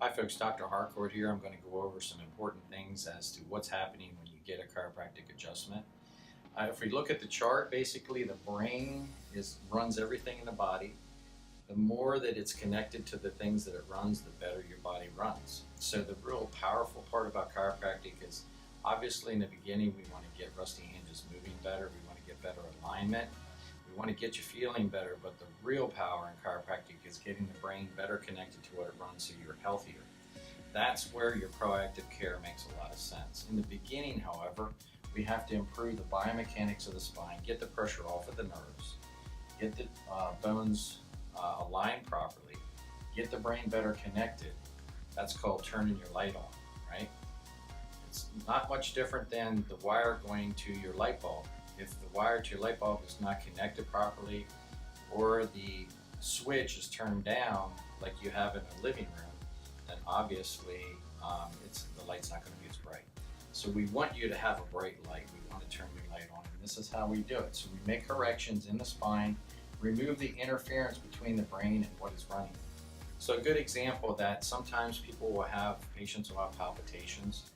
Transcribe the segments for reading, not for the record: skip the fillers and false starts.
Hi folks, Dr. Harcourt here. I'm going to go over some important things as to what's happening when you get a chiropractic adjustment. If we look at the chart, basically the brain runs everything in the body. The more that it's connected to the things that it runs, the better your body runs. So the real powerful part about chiropractic is obviously in the beginning we want to get rusty hinges moving better. We want to get better alignment. We want to get you feeling better, but the real power in chiropractic is getting the brain better connected to what it runs so you're healthier. That's where your proactive care makes a lot of sense. In the beginning, however, we have to improve the biomechanics of the spine, get the pressure off of the nerves, get the bones aligned properly, get the brain better connected. That's called turning your light on, right? It's not much different than the wire going to your light bulb. If the wire to your light bulb is not connected properly, or the switch is turned down like you have in a living room, then obviously the light's not going to be as bright. So we want you to have a bright light. We want to turn your light on, and this is how we do it. So we make corrections in the spine, remove the interference between the brain and what is running. So a good example of that, sometimes patients will have palpitations.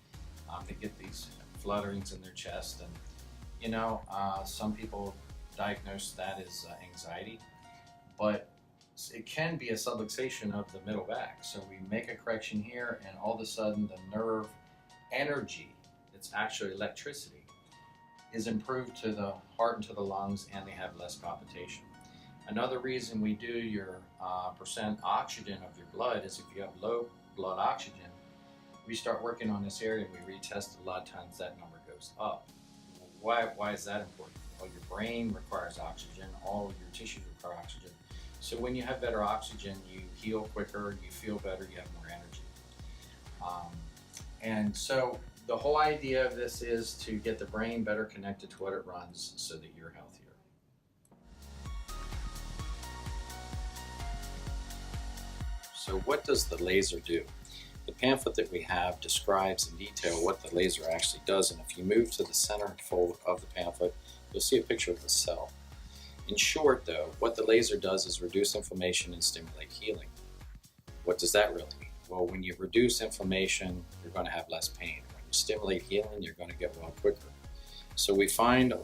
They get these flutterings in their chest, and some people diagnose that as anxiety, but it can be a subluxation of the middle back. So we make a correction here, and all of a sudden the nerve energy, it's actually electricity, is improved to the heart and to the lungs, and they have less palpitation. Another reason we do your percent oxygen of your blood is if you have low blood oxygen, we start working on this area, we retest a lot of times, that number goes up. Why is that important? Well, your brain requires oxygen, all your tissues require oxygen. So when you have better oxygen, you heal quicker, you feel better, you have more energy. And so the whole idea of this is to get the brain better connected to what it runs so that you're healthier. So what does the laser do? The pamphlet that we have describes in detail what the laser actually does, and if you move to the center fold of the pamphlet, you'll see a picture of the cell. In short, though, what the laser does is reduce inflammation and stimulate healing. What does that really mean? Well, when you reduce inflammation, you're going to have less pain. When you stimulate healing, you're going to get well quicker. So we find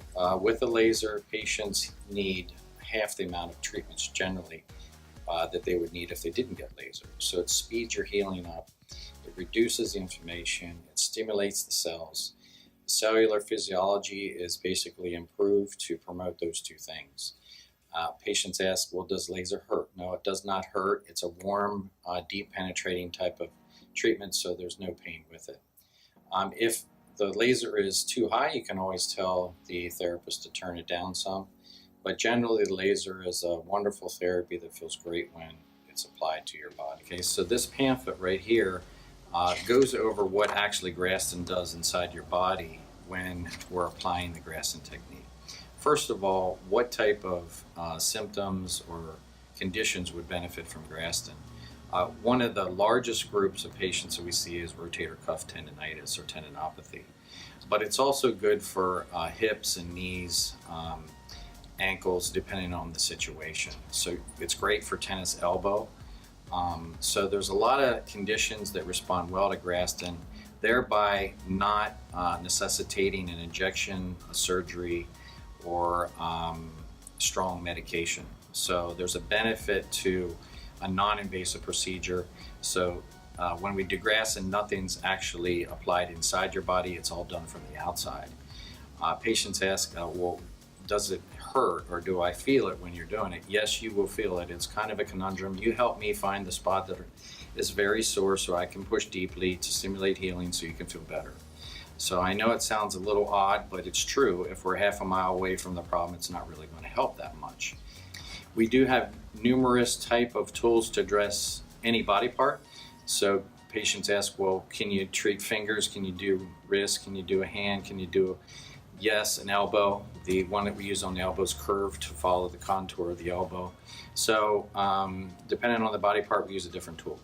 with the laser, patients need half the amount of treatments generally that they would need if they didn't get laser. So it speeds your healing up, it reduces the inflammation, it stimulates the cells. The cellular physiology is basically improved to promote those two things. Patients ask, well, does laser hurt? No, it does not hurt. It's a warm, deep penetrating type of treatment, so there's no pain with it. If the laser is too high, you can always tell the therapist to turn it down some. But generally, the laser is a wonderful therapy that feels great when it's applied to your body. Okay, so this pamphlet right here goes over what actually Graston does inside your body when we're applying the Graston technique. First of all, what type of symptoms or conditions would benefit from Graston? One of the largest groups of patients that we see is rotator cuff tendonitis or tendinopathy. But it's also good for hips and knees, ankles, depending on the situation. So it's great for tennis elbow. So there's a lot of conditions that respond well to Graston, thereby not necessitating an injection, a surgery, or strong medication. So there's a benefit to a non-invasive procedure. So when we do Graston, nothing's actually applied inside your body, it's all done from the outside. Patients ask, well, does it hurt or do I feel it when you're doing it? Yes, you will feel it. It's kind of a conundrum. You help me find the spot that is very sore so I can push deeply to stimulate healing so you can feel better. So I know it sounds a little odd, but it's true. If we're half a mile away from the problem, it's not really going to help that much. We do have numerous type of tools to address any body part. So patients ask, well, can you treat fingers? Can you do wrist? Can you do a hand? Can you do yes, an elbow. The one that we use on the elbow is curved to follow the contour of the elbow. So depending on the body part, we use a different tool.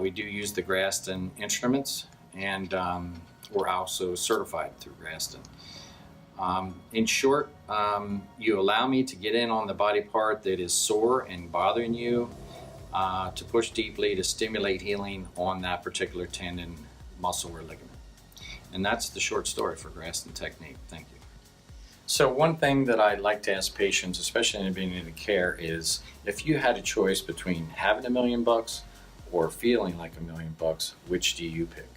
We do use the Graston instruments, and we're also certified through Graston. In short, you allow me to get in on the body part that is sore and bothering you. to push deeply to stimulate healing on that particular tendon, muscle, or ligament. And that's the short story for Graston technique. Thank you. So one thing that I like to ask patients, especially in the beginning of care, is if you had a choice between having $1 million or feeling like $1 million, which do you pick?